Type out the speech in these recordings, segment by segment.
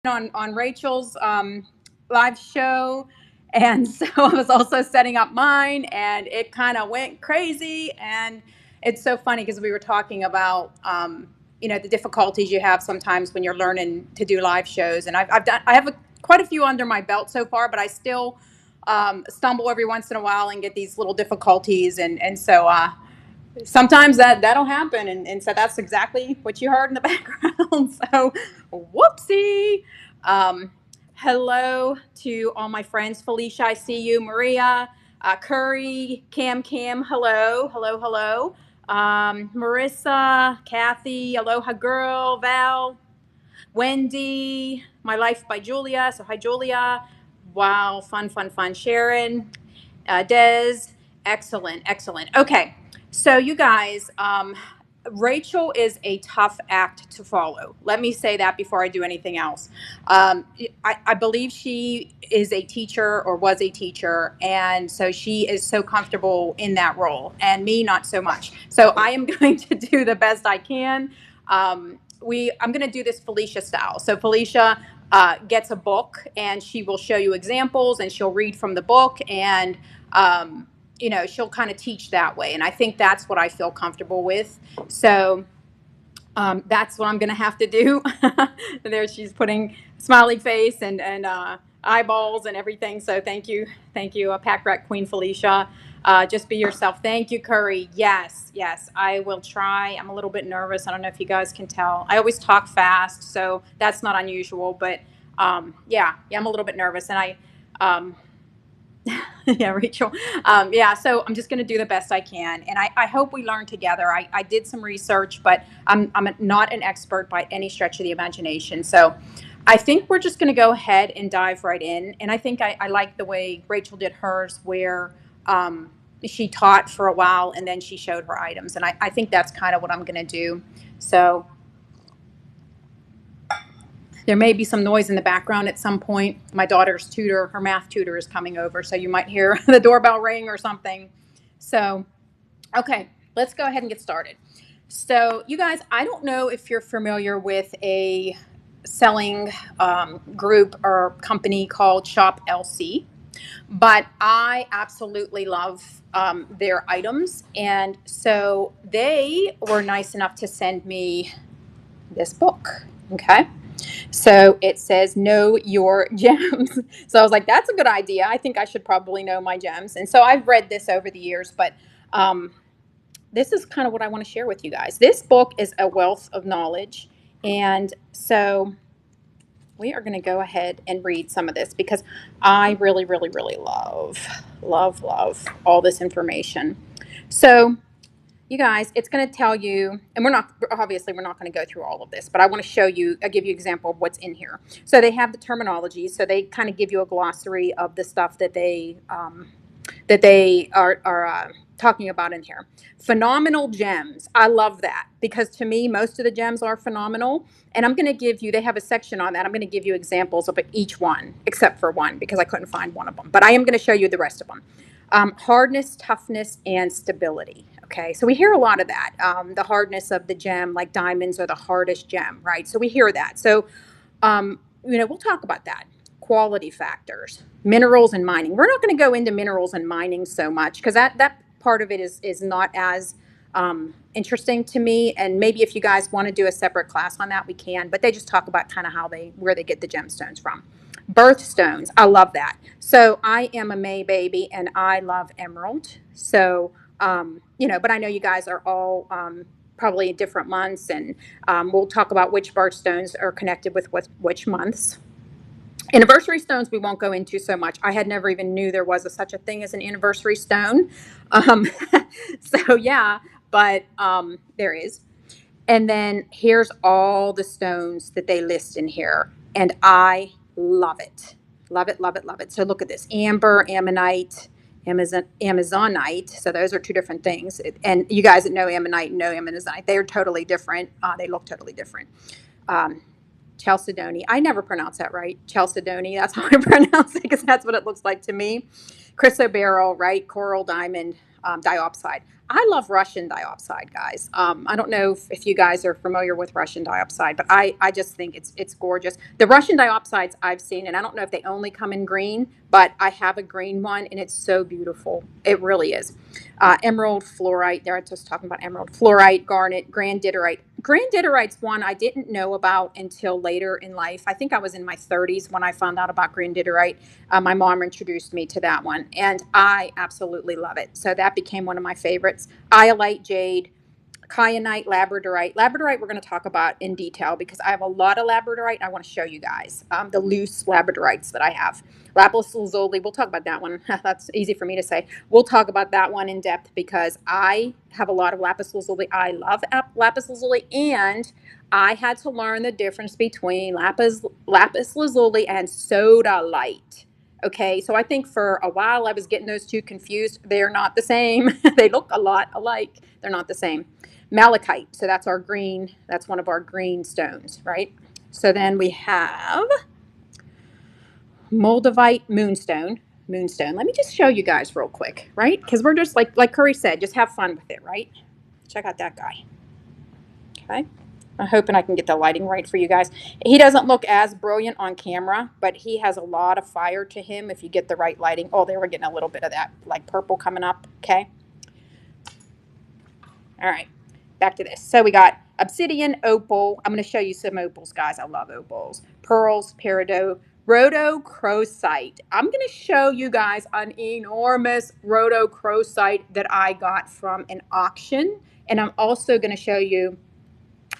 on Rachel's live show, and so I was also setting up mine, and it kind of went crazy. And it's so funny because we were talking about the difficulties you have sometimes when you're learning to do live shows, and I have quite a few under my belt so far, but I still stumble every once in a while and get these little difficulties, and so sometimes that'll happen, and so that's exactly what you heard in the background. So whoopsie. um, Hello to all my friends. Felicia, I see you. Maria, Curry, Cam, hello, hello. Marissa, Kathy, aloha girl, Val, Wendy, My Life by Julia, so hi Julia. Wow, fun. Sharon, Des, excellent. Okay, so you guys, Rachel is a tough act to follow. Let me say that before I do anything else. I believe she is a teacher or was a teacher, and so she is so comfortable in that role, and me not so much. So I am going to do the best I can. I'm going to do this Felicia style. So Felicia gets a book, and she will show you examples, and she'll read from the book, and she'll kind of teach that way. And I think that's what I feel comfortable with. So that's what I'm going to have to do. There she's putting smiley face and eyeballs and everything. So thank you, Pack Rat Queen Felicia. Just be yourself. Thank you, Curry. Yes, I will try. I'm a little bit nervous. I don't know if you guys can tell. I always talk fast, so that's not unusual. But yeah, I'm a little bit nervous, and yeah, Rachel. Yeah, so I'm just going to do the best I can, and I hope we learn together. I did some research, but I'm not an expert by any stretch of the imagination. So I think we're just going to go ahead and dive right in. And I think I like the way Rachel did hers, where she taught for a while and then she showed her items. And I think that's kind of what I'm going to do. So there may be some noise in the background at some point. My daughter's tutor, her math tutor, is coming over, so you might hear the doorbell ring or something. So, okay, let's go ahead and get started. So, you guys, I don't know if you're familiar with a selling group or company called Shop LC, but I absolutely love their items. And so they were nice enough to send me this book. Okay. So it says, Know Your Gems. So I was like, that's a good idea. I think I should probably know my gems. And so I've read this over the years, but this is kind of what I want to share with you guys. This book is a wealth of knowledge. And so we are going to go ahead and read some of this because I really love all this information. So you guys, it's going to tell you, and we're not going to go through all of this, but I want to show you, I'll give you an example of what's in here. So they have the terminology, so they kind of give you a glossary of the stuff that they are talking about in here. Phenomenal gems. I love that because to me, most of the gems are phenomenal. And I'm going to give you, they have a section on that. I'm going to give you examples of each one, except for one, because I couldn't find one of them. But I am going to show you the rest of them. Hardness, toughness, and stability. Okay, so we hear a lot of that. The hardness of the gem, like diamonds are the hardest gem, right? So we hear that. So, we'll talk about that. Quality factors, minerals and mining. We're not going to go into minerals and mining so much because that part of it is not as interesting to me. And maybe if you guys want to do a separate class on that, we can. But they just talk about kind of where they get the gemstones from. Birthstones, I love that. So I am a May baby and I love emerald. So, but I know you guys are all probably in different months, and we'll talk about which birthstones are connected with which months. Anniversary stones we won't go into so much. I had never even knew there was such a thing as an anniversary stone. Um, so yeah, but there is. And then here's all the stones that they list in here. And I love it. Love it. So look at this. Amber, ammonite, Amazonite. So those are two different things. And you guys that know ammonite know Amazonite. They are totally different. They look totally different. Chalcedony. I never pronounce that right. Chalcedony. That's how I pronounce it because that's what it looks like to me. Chrysoberyl, right? Coral diamond. diopside. I love Russian diopside, guys. I don't know if you guys are familiar with Russian diopside, but I just think it's gorgeous. The Russian diopsides I've seen, and I don't know if they only come in green, but I have a green one, and it's so beautiful. It really is. Emerald fluorite. There, I was just talking about emerald fluorite, garnet, granditerite. Granditerite's one I didn't know about until later in life. I think I was in my 30s when I found out about granditerite. My mom introduced me to that one, and I absolutely love it. So that became one of my favorites. Iolite jade, kyanite, labradorite. Labradorite we're going to talk about in detail because I have a lot of labradorite. I want to show you guys the loose labradorites that I have. Lapis lazuli, we'll talk about that one. That's easy for me to say. We'll talk about that one in depth because I have a lot of lapis lazuli. I love lapis lazuli, and I had to learn the difference between lapis lazuli and sodalite. Okay, so I think for a while I was getting those two confused. They're not the same. They look a lot alike. They're not the same. Malachite, so that's our green, that's one of our green stones, right? So then we have Moldavite moonstone. Let me just show you guys real quick, right? Because we're just like Curry said, just have fun with it, right? Check out that guy. Okay. I'm hoping I can get the lighting right for you guys. He doesn't look as brilliant on camera, but he has a lot of fire to him if you get the right lighting. Oh, there we're getting a little bit of that like purple coming up. Okay. All right. Back to this. So we got obsidian, opal. I'm going to show you some opals, guys. I love opals. Pearls, peridot, rhodochrosite. I'm going to show you guys an enormous rhodochrosite that I got from an auction. And I'm also going to show you,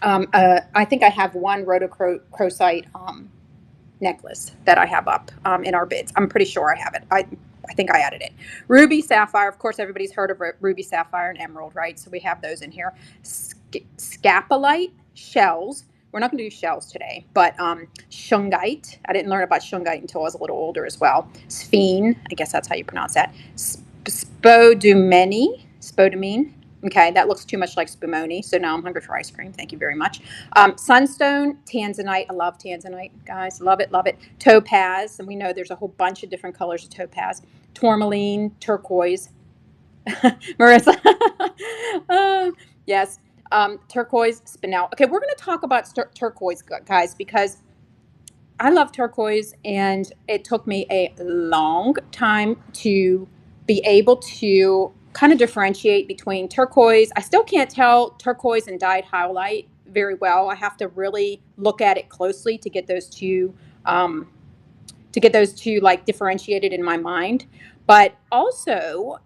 I think I have one rhodochrosite necklace that I have up in our bids. I'm pretty sure I have it. I think I added it. Ruby, sapphire. Of course, everybody's heard of ruby, sapphire, and emerald, right? So we have those in here. Scapolite, shells. We're not going to do shells today, but shungite. I didn't learn about shungite until I was a little older as well. Sphene. I guess that's how you pronounce that. Spodumene. Okay, that looks too much like spumoni, so now I'm hungry for ice cream. Thank you very much. Sunstone, tanzanite. I love tanzanite, guys. Love it, love it. Topaz, and we know there's a whole bunch of different colors of topaz. Tourmaline, turquoise. Marissa. Yes. Turquoise, spinel. Okay, we're going to talk about turquoise, guys, because I love turquoise, and it took me a long time to be able to kind of differentiate between turquoise. I still can't tell turquoise and dyed highlight very well. I have to really look at it closely to get those two like differentiated in my mind. But also,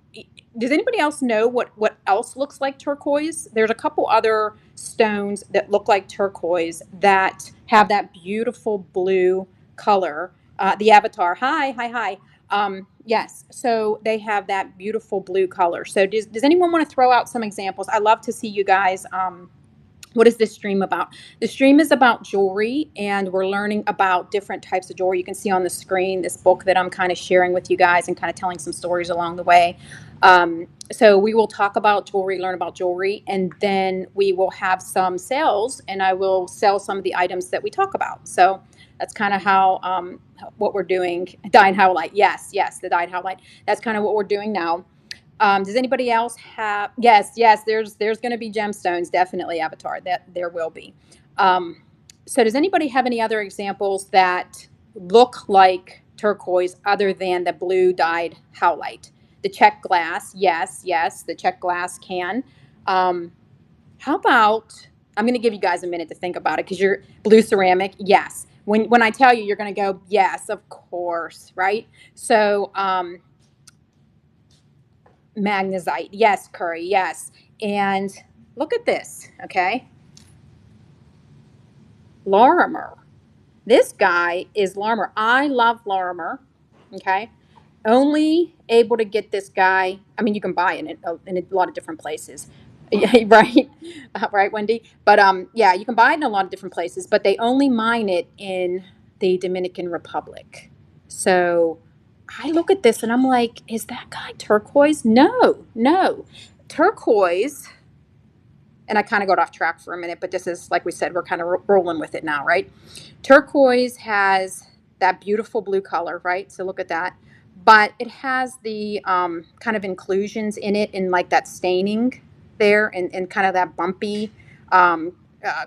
does anybody else know what else looks like turquoise? There's a couple other stones that look like turquoise that have that beautiful blue color. The avatar, hi. Yes, so they have that beautiful blue color. So does anyone want to throw out some examples? I love to see you guys. What is this stream about? The stream is about jewelry, and we're learning about different types of jewelry. You can see on the screen this book that I'm kind of sharing with you guys and kind of telling some stories along the way. So we will talk about jewelry, learn about jewelry, and then we will have some sales, and I will sell some of the items that we talk about. So that's kind of how what we're doing. Dyed highlight, yes, the dyed highlight. That's kind of what we're doing now. Does anybody else have? Yes. There's going to be gemstones, definitely, Avatar. That there will be. So does anybody have any other examples that look like turquoise other than the blue dyed howlite? The check glass, yes, the check glass can. How about? I'm going to give you guys a minute to think about it because you're blue ceramic, yes. When I tell you, you're going to go, yes, of course, right? So. Magnesite, yes. Curry, yes. And look at this, okay? Lorimer. This guy is Lorimer. I love Lorimer, okay? Only able to get this guy. I mean, you can buy it in a lot of different places. Right, right, Wendy. But yeah, you can buy it in a lot of different places, but they only mine it in the Dominican Republic. So I look at this and I'm like, is that guy turquoise? No. Turquoise, and I kind of got off track for a minute, but this is, like we said, we're kind of rolling with it now, right? Turquoise has that beautiful blue color, right? So look at that. but it has the kind of inclusions in it, in like that staining there, and kind of that bumpy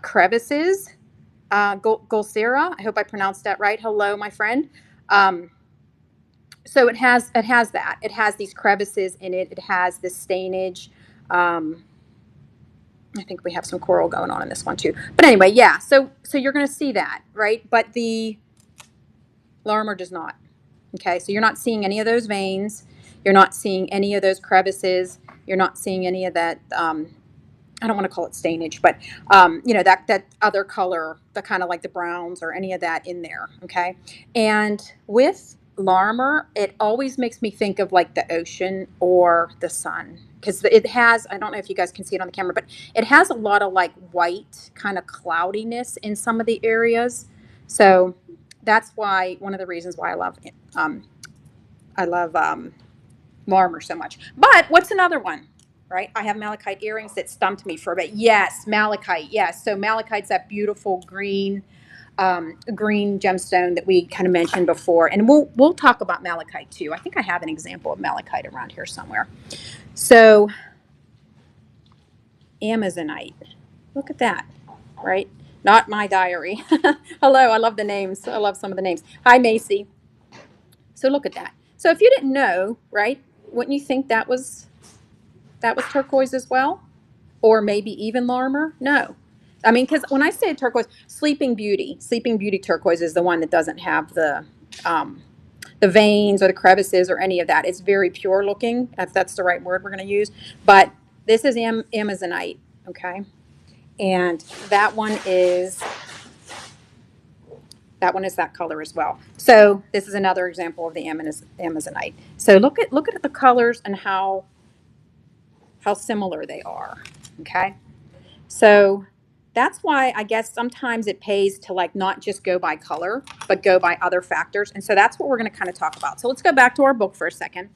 crevices. Gulsera, I hope I pronounced that right. Hello, my friend. Um, so it has that. It has these crevices in it. It has this stainage. Um, I think we have some coral going on in this one too. But anyway, yeah. So you're going to see that, right? But the Larimer does not. Okay, so you're not seeing any of those veins. You're not seeing any of those crevices. You're not seeing any of that. I don't want to call it stainage, but that other color, the kind of like the browns or any of that in there. Okay, and with Larimer, it always makes me think of like the ocean or the sun, because it has. I don't know if you guys can see it on the camera, but it has a lot of like white kind of cloudiness in some of the areas. So that's why one of the reasons why I love Larimer so much. But what's another one? Right? I have malachite earrings that stumped me for a bit. Yes, malachite. Yes. So malachite's that beautiful green gemstone that we kind of mentioned before, and we'll talk about malachite too. I think I have an example of malachite around here somewhere. So Amazonite. Look at that. Right? Not my diary. Hello. I love the names. I love some of the names. Hi, Macy. So look at that. So if you didn't know, right? Wouldn't you think that was turquoise as well? Or maybe even Larimer? No. I mean, because when I say turquoise, Sleeping Beauty turquoise is the one that doesn't have the veins or the crevices or any of that. It's very pure looking, if that's the right word we're going to use. But this is Amazonite, okay? And that one is that color as well. So this is another example of the Amazonite. So look at the colors and how similar they are, okay? So that's why I guess sometimes it pays to like not just go by color, but go by other factors. And so that's what we're going to kind of talk about. So let's go back to our book for a second.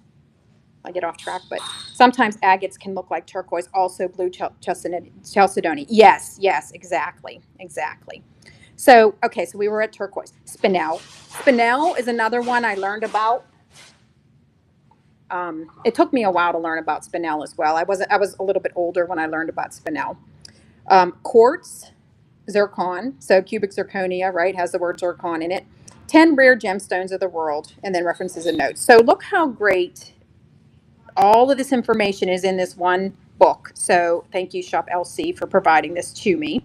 I get off track, but sometimes agates can look like turquoise, also blue chalcedony. Yes, exactly. So, okay, so we were at turquoise. Spinel. Spinel is another one I learned about. It took me a while to learn about spinel as well. I was a little bit older when I learned about spinel. Quartz, zircon, so cubic zirconia, right, has the word zircon in it. 10 rare gemstones of the world, and then references and notes. So look how great all of this information is in this one book. So thank you, Shop LC, for providing this to me.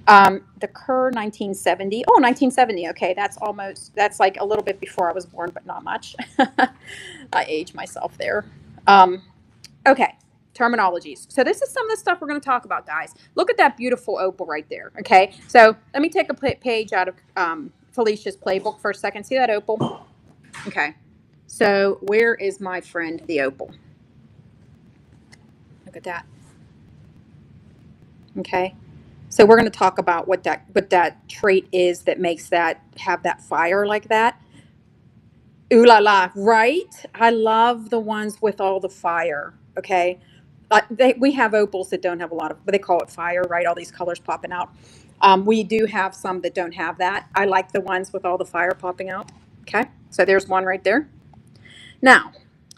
The Kerr 1970. Oh, 1970. Okay, that's like a little bit before I was born, but not much. I age myself there. Okay, terminologies. So this is some of the stuff we're going to talk about, guys. Look at that beautiful opal right there. Okay, so let me take a page out of Felicia's playbook for a second. See that opal? Okay, so where is my friend the opal? Look at that. Okay, so we're going to talk about what that trait is that makes that have that fire like that. Ooh la la, right? I love the ones with all the fire. Okay, we have opals that don't have a lot of, but they call it fire, right? All these colors popping out. We do have some that don't have that. I like the ones with all the fire popping out. Okay, so there's one right there. Now,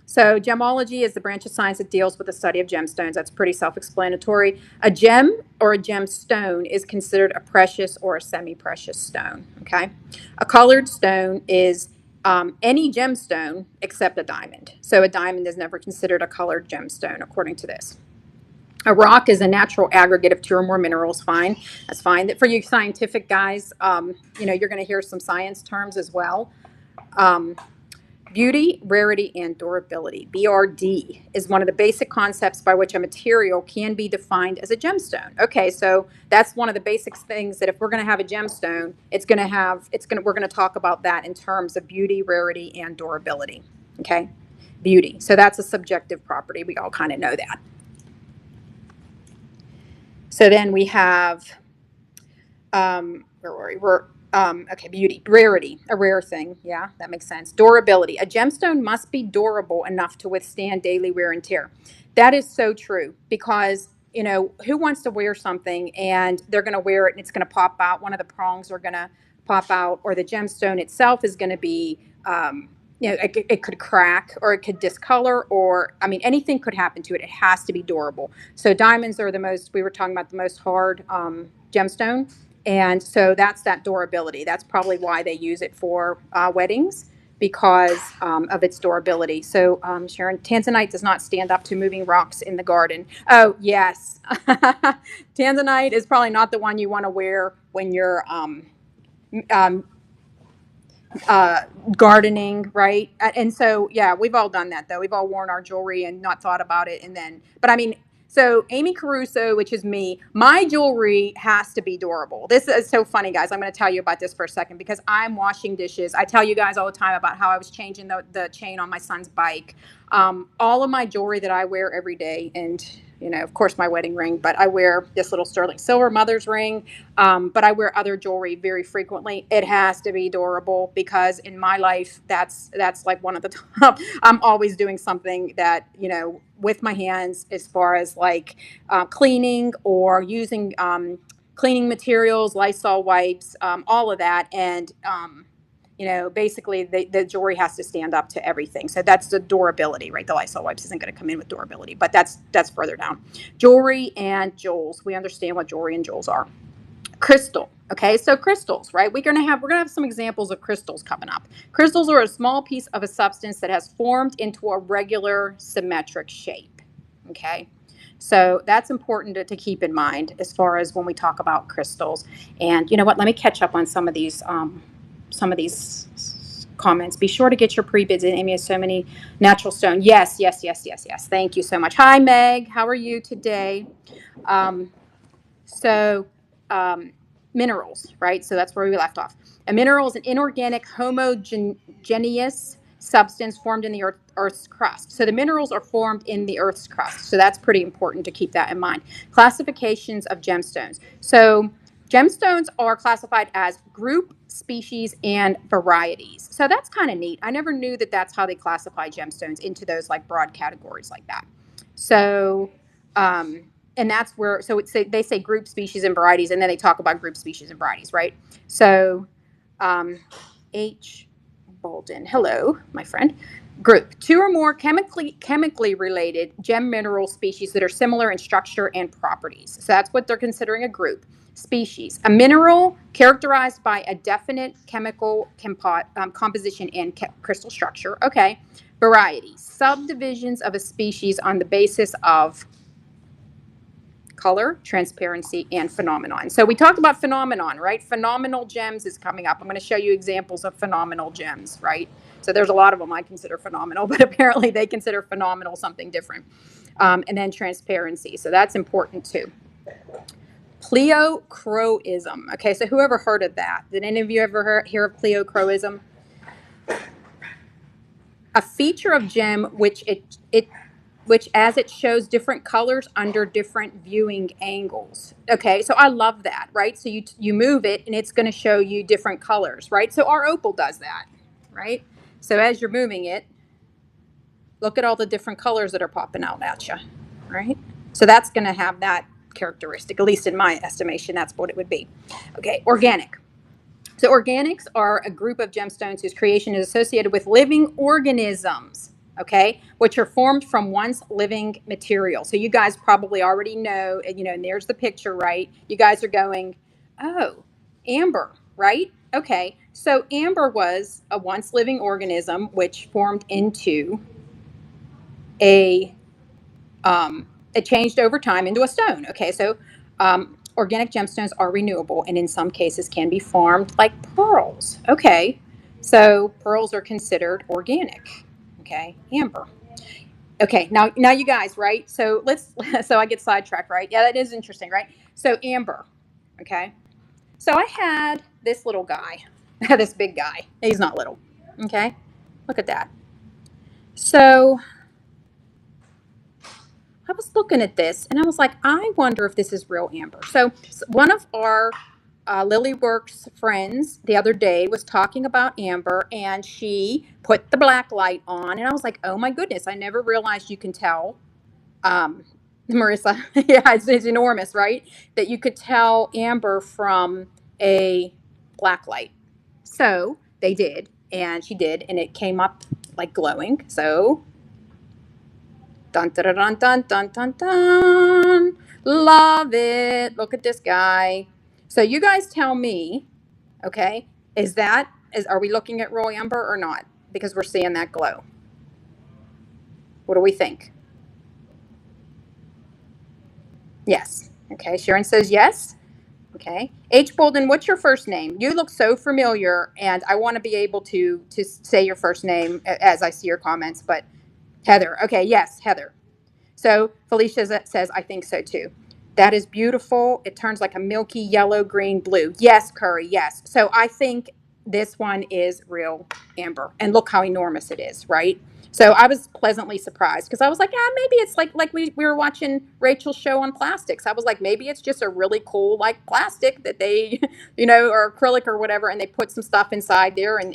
so gemology is the branch of science that deals with the study of gemstones. That's pretty self-explanatory. A gem or a gemstone is considered a precious or a semi-precious stone. Okay, a colored stone is any gemstone except a diamond. So a diamond is never considered a colored gemstone, according to this. A rock is a natural aggregate of two or more minerals. Fine, that's fine. For you scientific guys, you're going to hear some science terms as well. Beauty, rarity, and durability. BRD is one of the basic concepts by which a material can be defined as a gemstone. Okay, so that's one of the basic things that if we're going to have a gemstone, we're going to talk about that in terms of beauty, rarity, and durability. Okay, beauty. So that's a subjective property. We all kind of know that. So then we have, where were we? Okay, beauty, rarity, a rare thing. Yeah, that makes sense. Durability. A gemstone must be durable enough to withstand daily wear and tear. That is so true because, who wants to wear something and they're going to wear it and it's going to pop out? One of the prongs are going to pop out, or the gemstone itself is going to be you know, it could crack or it could discolor, or I mean, anything could happen to it. It has to be durable. So diamonds are the most, we were talking about the most hard gemstone. And so that's that durability. That's probably why they use it for weddings, because of its durability. So Sharon, tanzanite does not stand up to moving rocks in the garden. Oh, yes. Tanzanite is probably not the one you want to wear when you're um, uh, gardening, right? And so, yeah, we've all done that though. We've all worn our jewelry and not thought about it. And then, but I mean, so Amy Caruso, which is me, my jewelry has to be durable. This is so funny, guys. I'm going to tell you about this for a second because I'm washing dishes. I tell you guys all the time about how I was changing the chain on my son's bike. All of my jewelry that I wear every day, and you know, of course, my wedding ring, but I wear this little sterling silver mother's ring. But I wear other jewelry very frequently. It has to be durable because in my life, that's like one of the top. I'm always doing something that, you know, with my hands, as far as like cleaning or using cleaning materials, Lysol wipes, all of that. And you know, basically the jewelry has to stand up to everything. So that's the durability, right? The Lysol wipes isn't going to come in with durability, but that's further down. Jewelry and jewels. We understand what jewelry and jewels are. Crystal. Okay, so crystals, right? We're gonna have some examples of crystals coming up. Crystals are a small piece of a substance that has formed into a regular symmetric shape. Okay, so that's important to keep in mind as far as when we talk about crystals. And you know what? Let me catch up on some of these comments. Be sure to get your pre-bids in. Amy has so many natural stone. Yes, yes, yes, yes, yes. Thank you so much. Hi, Meg. How are you today? Um, so, minerals, right? So that's where we left off. A mineral is an inorganic homogeneous substance formed in the Earth's crust. So the minerals are formed in the Earth's crust. So that's pretty important to keep that in mind. Classifications of gemstones. So gemstones are classified as group, species, and varieties. So that's kind of neat. I never knew that that's how they classify gemstones into those like broad categories like that. So, and that's where, so they say group, species, and varieties, and then they talk about group, species, and varieties, right? So, H. Bolden, hello, my friend. Group, two or more chemically related gem mineral species that are similar in structure and properties. So that's what they're considering a group. Species, a mineral characterized by a definite chemical composition and crystal structure. Okay. Varieties, subdivisions of a species on the basis of color, transparency, and phenomenon. So we talked about phenomenon, right? Phenomenal gems is coming up. I'm going to show you examples of phenomenal gems, right? So there's a lot of them I consider phenomenal, but apparently they consider phenomenal something different. And then transparency. So that's important too. Pleochroism. Okay, so whoever heard of that? Did any of you ever hear of pleochroism? A feature of gem which as it shows different colors under different viewing angles. Okay, so I love that, right? So you move it and it's going to show you different colors, right? So our opal does that, right? So as you're moving it, look at all the different colors that are popping out at you, right? So that's going to have that characteristic, at least in my estimation, that's what it would be. Okay, organic. So organics are a group of gemstones whose creation is associated with living organisms, okay, which are formed from once living material. So you guys probably already know, you know, and there's the picture, right? You guys are going, oh, amber, right? Okay, so amber was a once living organism which formed into a, it changed over time into a stone. Okay, so organic gemstones are renewable and in some cases can be formed like pearls. Okay, so pearls are considered organic. Okay, amber. Okay, now you guys, right? So so I get sidetracked, right? Yeah, that is interesting, right? So amber. Okay, so I had this little guy, this big guy. He's not little. Okay, look at that. So I was looking at this and I was like, I wonder if this is real amber. So one of our Lilyworks friends the other day was talking about amber and she put the black light on and I was like, oh my goodness, I never realized you can tell. Marissa, yeah, it's enormous, right? That you could tell amber from a black light. So they did. And she did, and it came up like glowing. So, dun dun dun dun dun dun dun. Love it. Look at this guy. So you guys tell me, okay, are we looking at raw amber or not? Because we're seeing that glow. What do we think? Yes. Okay, Sharon says yes. Okay. H. Bolden, what's your first name? You look so familiar, and I want to be able to say your first name as I see your comments, but Heather. Okay, yes, Heather. So Felicia says, I think so too. That is beautiful. It turns like a milky yellow, green, blue. Yes, Curry, yes. So I think this one is real amber. And look how enormous it is, right? So I was pleasantly surprised because I was like, maybe it's like we were watching Rachel's show on plastics. I was like, maybe it's just a really cool like plastic that they, or acrylic or wwhatever, and they put some stuff inside there and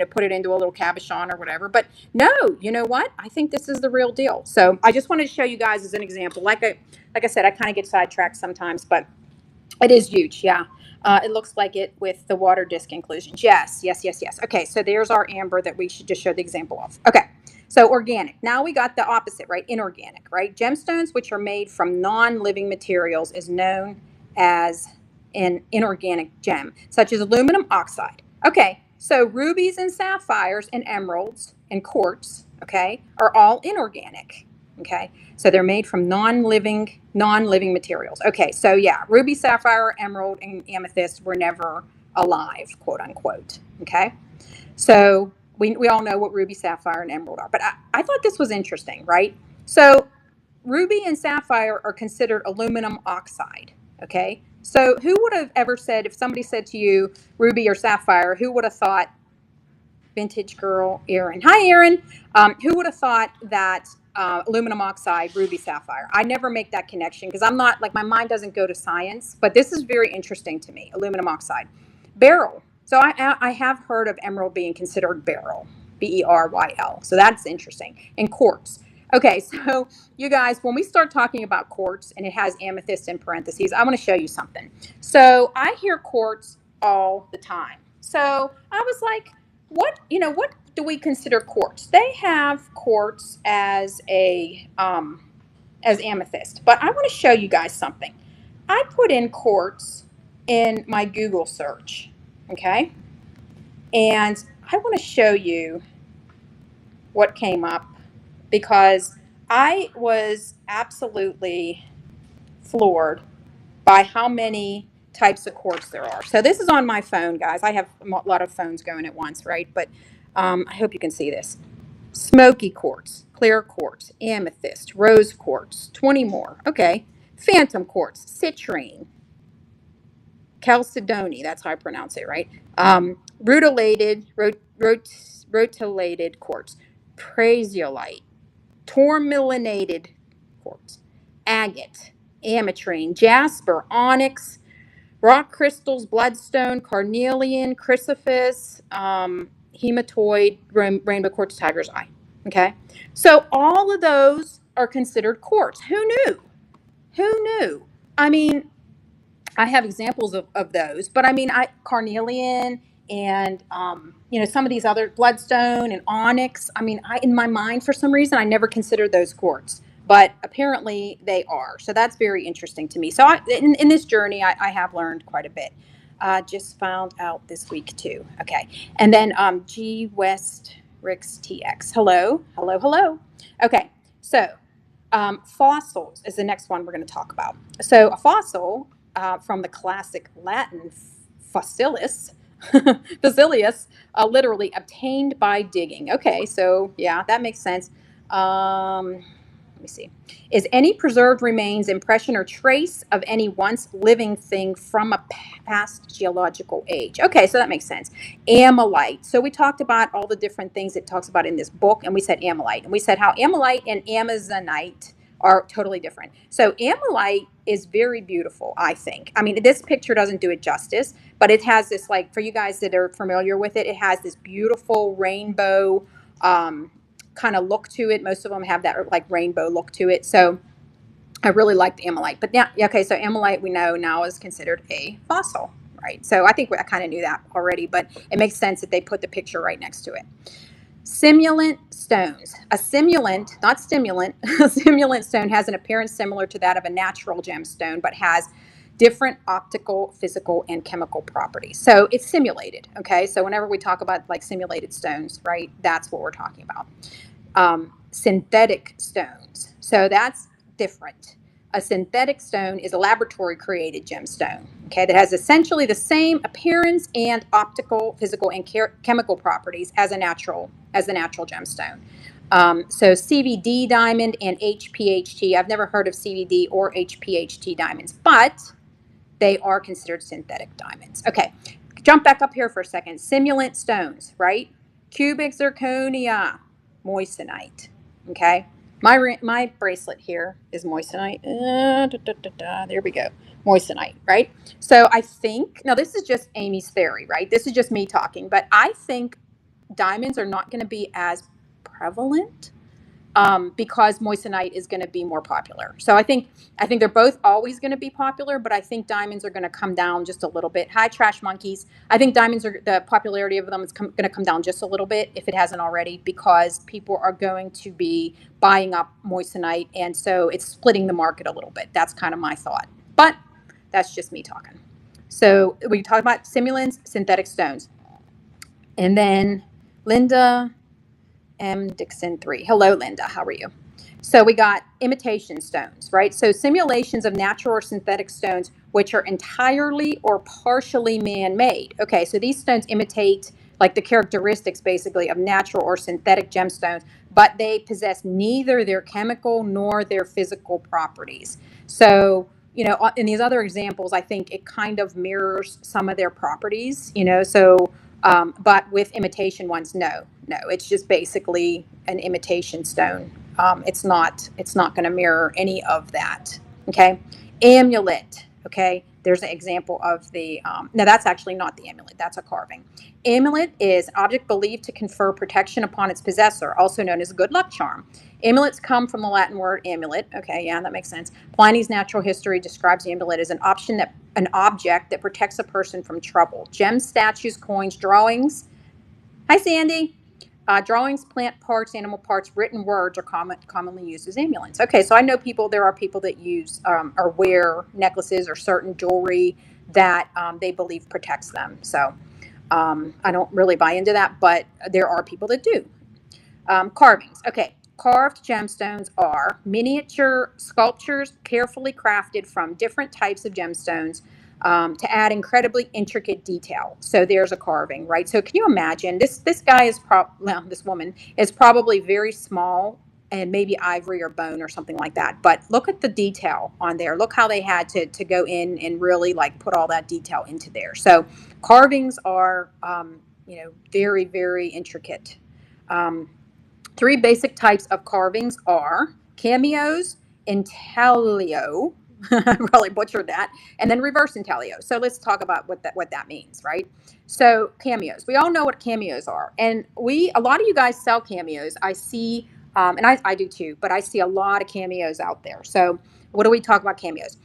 put it into a little cabochon or whatever. But no, you know what? I think this is the real deal. So I just wanted to show you guys as an example. Like I said, I kind of get sidetracked sometimes, but it is huge. Yeah. It looks like it with the water disc inclusions. Yes, yes, yes, yes. Okay, so there's our amber that we should just show the example of. Okay, so organic. Now we got the opposite, right? Inorganic, right? Gemstones, which are made from non-living materials, is known as an inorganic gem, such as aluminum oxide. Okay, so rubies and sapphires and emeralds and quartz, okay, are all inorganic. Okay, so they're made from non-living materials. Okay, so yeah, ruby, sapphire, emerald, and amethyst were never alive, quote unquote. Okay, so we all know what ruby, sapphire, and emerald are. But I thought this was interesting, right? So ruby and sapphire are considered aluminum oxide. Okay, so who would have ever said, if somebody said to you ruby or sapphire, who would have thought, vintage girl, Erin. Hi, Erin. Who would have thought that aluminum oxide, ruby, sapphire? I never make that connection because I'm not, like, my mind doesn't go to science, but this is very interesting to me, aluminum oxide. Beryl. So I have heard of emerald being considered beryl, Beryl. So that's interesting. And quartz. Okay, so you guys, when we start talking about quartz and it has amethyst in parentheses, I want to show you something. So I hear quartz all the time. So I was like, what do we consider quartz? They have quartz as as amethyst, but I want to show you guys something. I put in quartz in my Google search, okay, and I want to show you what came up because I was absolutely floored by how many types of quartz there are. So this is on my phone, guys. I have a lot of phones going at once, right? But I hope you can see this. Smoky quartz, clear quartz, amethyst, rose quartz, 20 more. Okay. Phantom quartz, citrine, chalcedony, that's how I pronounce it, right? Rutilated quartz, prasiolite, tourmalinated quartz, agate, ametrine, jasper, onyx, rock crystals, bloodstone, carnelian, chrysoprase, hematoid, rainbow quartz, tiger's eye. Okay, so all of those are considered quartz. Who knew? Who knew? I mean, I have examples of those, but I mean, carnelian and some of these other bloodstone and onyx. I mean, in my mind, for some reason, I never considered those quartz, but apparently they are. So that's very interesting to me. So in this journey, I have learned quite a bit. Just found out this week too. Okay, and then G West Ricks TX. Hello, hello, hello. Okay, so fossils is the next one we're going to talk about. So a fossil, from the classic Latin fossilis, fossilius, literally obtained by digging. Okay, so yeah, that makes sense. Let me see. Is any preserved remains, impression, or trace of any once living thing from a past geological age? Okay, so that makes sense. Amylite. So we talked about all the different things it talks about in this book, and we said amylite. And we said how amylite and amazonite are totally different. So amylite is very beautiful, I think. I mean, this picture doesn't do it justice, but it has this, like, for you guys that are familiar with it, it has this beautiful rainbow kind of look to it. Most of them have that like rainbow look to it. So I really like the amylite. But yeah, okay, so amylite we know now is considered a fossil, right? So I think I kind of knew that already, but it makes sense that they put the picture right next to it. Simulant stones. A simulant, not stimulant, a simulant stone has an appearance similar to that of a natural gemstone, but has different optical, physical, and chemical properties. So it's simulated, okay? So whenever we talk about like simulated stones, right, that's what we're talking about. Synthetic stones. So that's different. A synthetic stone is a laboratory created gemstone, okay, that has essentially the same appearance and optical, physical, and chemical properties as the natural gemstone. So CVD diamond and HPHT. I've never heard of CVD or HPHT diamonds, but they are considered synthetic diamonds. Okay, jump back up here for a second. Simulant stones, right? Cubic zirconia, moissanite. Okay, my bracelet here is moissanite. There we go, moissanite, right? So I think now this is just Amy's theory, right? This is just me talking, but I think diamonds are not going to be as prevalent because moissanite is going to be more popular. So I think they're both always going to be popular, but I think diamonds are going to come down just a little bit. Hi, trash monkeys. I think diamonds are the popularity of them is going to come down just a little bit if it hasn't already, because people are going to be buying up moissanite, and so it's splitting the market a little bit. That's kind of my thought, but that's just me talking. So we talk about simulants, synthetic stones, and then Linda M. Dixon 3. Hello, Linda. How are you? So we got imitation stones, right? So simulations of natural or synthetic stones, which are entirely or partially man-made. Okay, so these stones imitate like the characteristics basically of natural or synthetic gemstones, but they possess neither their chemical nor their physical properties. So, you know, in these other examples, I think it kind of mirrors some of their properties, you know, so but with imitation ones, no, it's just basically an imitation stone. It's not going to mirror any of that. Okay, amulet. Okay, there's an example of the. Now that's actually not the amulet. That's a carving. Amulet is an object believed to confer protection upon its possessor, also known as a good luck charm. Amulets come from the Latin word amulet. Okay, yeah, that makes sense. Pliny's Natural History describes the amulet as an object that protects a person from trouble. Gems, statues, coins, drawings. Hi, Sandy. Drawings, plant parts, animal parts, written words are commonly used as amulets. Okay, so I know there are people that use or wear necklaces or certain jewelry that they believe protects them. So I don't really buy into that, but there are people that do. Carvings. Okay. Carved gemstones are miniature sculptures carefully crafted from different types of gemstones to add incredibly intricate detail. So there's a carving, right? So can you imagine this guy is this woman is probably very small and maybe ivory or bone or something like that. But look at the detail on there. Look how they had to go in and really like put all that detail into there. So carvings are, you know, very, very intricate. Three basic types of carvings are cameos, intaglio, I probably butchered that, and then reverse intaglio. So let's talk about what that means, right? So cameos, we all know what cameos are, and a lot of you guys sell cameos. I see, and I do too, but I see a lot of cameos out there. So what do we talk about cameos?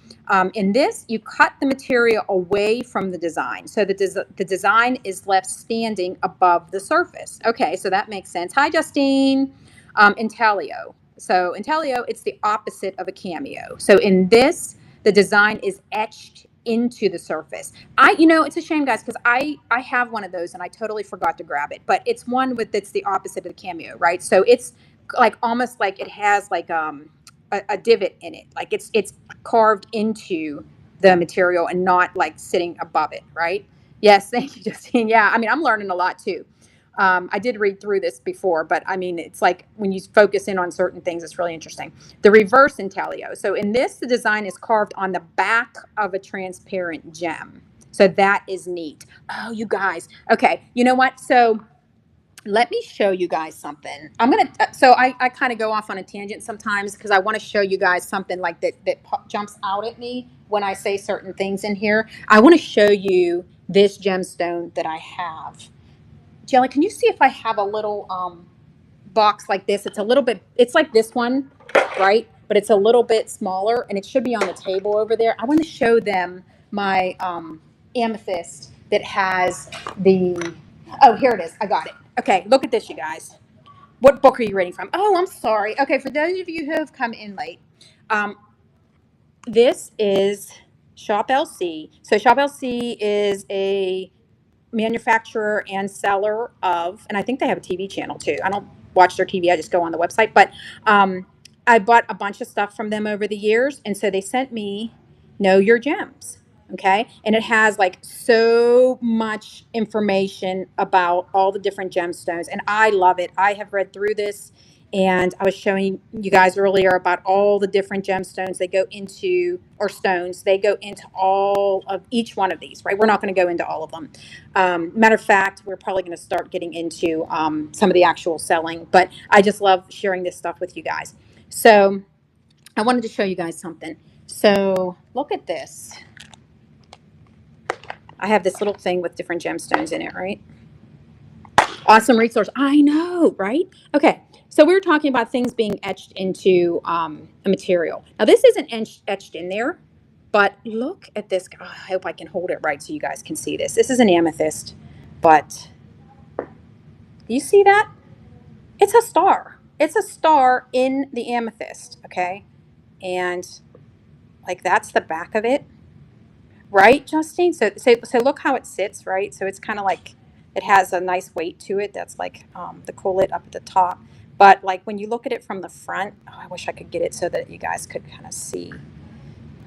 In this, you cut the material away from the design. So the design is left standing above the surface. Okay, so that makes sense. Hi, Justine. Intaglio. So intaglio, it's the opposite of a cameo. So in this, the design is etched into the surface. You know, it's a shame, guys, because I have one of those and I totally forgot to grab it. But it's one that's the opposite of the cameo, right? So it's like almost like it has like a divot in it, like it's carved into the material and not like sitting above it, right? Yes, thank you, Justine. Yeah, I mean, I'm learning a lot too. I did read through this before, but I mean, it's like when you focus in on certain things, it's really interesting. The reverse intaglio. So in this, the design is carved on the back of a transparent gem. So that is neat. Oh, you guys. Okay, you know what? So let me show you guys something. So I kind of go off on a tangent sometimes because I want to show you guys something like that jumps out at me when I say certain things in here. I want to show you this gemstone that I have. Jelly, can you see if I have a little box like this? It's like this one, right? But it's a little bit smaller and it should be on the table over there. I want to show them my amethyst that has the, oh, here it is. I got it. Okay, look at this, you guys. What book are you reading from? Oh, I'm sorry. Okay, for those of you who have come in late, um, this is Shop LC. So Shop LC is a manufacturer and seller of, and I think they have a TV channel too. I don't watch their TV, I just go on the website. But I bought a bunch of stuff from them over the years. And so they sent me Know Your Gems. Okay. And it has like so much information about all the different gemstones. And I love it. I have read through this. And I was showing you guys earlier about all the different gemstones they go into, or stones, they go into all of each one of these, right? We're not going to go into all of them. Matter of fact, we're probably going to start getting into some of the actual selling, but I just love sharing this stuff with you guys. So I wanted to show you guys something. So look at this. I have this little thing with different gemstones in it, right? Awesome resource. I know, right? Okay. So we were talking about things being etched into a material. Now this isn't etched in there, but look at this. Oh, I hope I can hold it right so you guys can see this. This is an amethyst, but you see that? It's a star. It's a star in the amethyst, okay? And like that's the back of it, right, Justine? So look how it sits, right? So it's kind of like it has a nice weight to it. That's like the collet up at the top. But like when you look at it from the front, oh, I wish I could get it so that you guys could kind of see,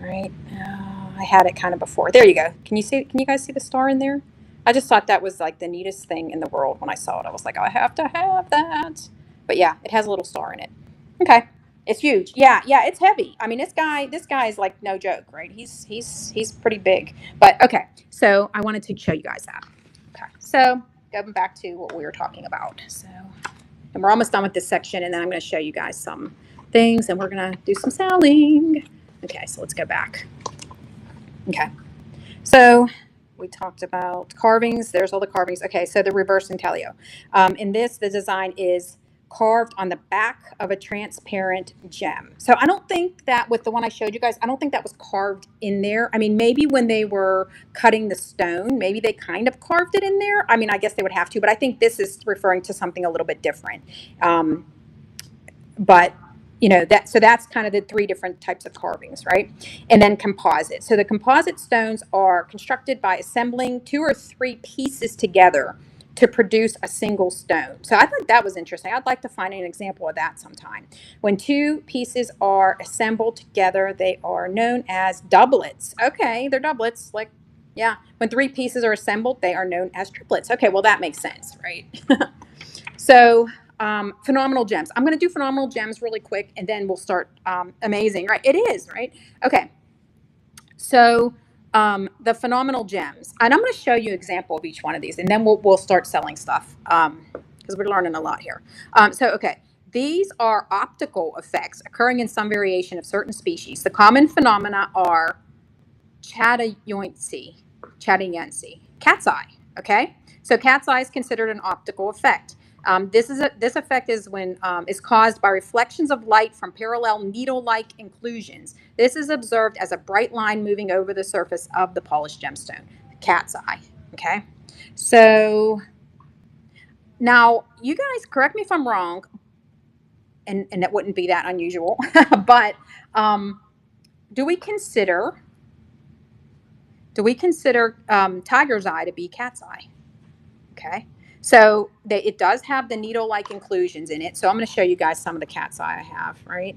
right? I had it kind of before. There you go. Can you see? Can you guys see the star in there? I just thought that was like the neatest thing in the world when I saw it. I was like, oh, I have to have that. But yeah, it has a little star in it. Okay. It's huge. Yeah, yeah, it's heavy. I mean, this guy is like no joke, right? He's pretty big. But okay. So I wanted to show you guys that. Okay. So going back to what we were talking about. So, and we're almost done with this section, and then I'm going to show you guys some things, and we're going to do some selling. Okay, so let's go back. Okay. So we talked about carvings. There's all the carvings. Okay, so the reverse intaglio. In this, the design is carved on the back of a transparent gem. So I don't think that with the one I showed you guys, I don't think that was carved in there. I mean, maybe when they were cutting the stone, maybe they kind of carved it in there. I mean, I guess they would have to, but I think this is referring to something a little bit different. But you know that, so that's kind of the three different types of carvings, right? And then composite. So the composite stones are constructed by assembling 2 or 3 pieces together to produce a single stone. So I thought that was interesting. I'd like to find an example of that sometime. When 2 pieces are assembled together, they are known as doublets. Okay, they're doublets. Like, yeah, when 3 pieces are assembled, they are known as triplets. Okay, well that makes sense, right? So phenomenal gems. I'm going to do phenomenal gems really quick, and then we'll start amazing, right? It is, right? Okay. So the phenomenal gems, and I'm going to show you an example of each one of these, and then we'll start selling stuff because we're learning a lot here. Okay. These are optical effects occurring in some variation of certain species. The common phenomena are Chattahoochee, cat's eye. Okay, so cat's eye is considered an optical effect. This effect is when is caused by reflections of light from parallel needle-like inclusions. This is observed as a bright line moving over the surface of the polished gemstone. Cat's eye. Okay, so now you guys correct me if I'm wrong, and that wouldn't be that unusual, but do we consider tiger's eye to be cat's eye? Okay, so it does have the needle-like inclusions in it. So I'm going to show you guys some of the cat's eye I have, right?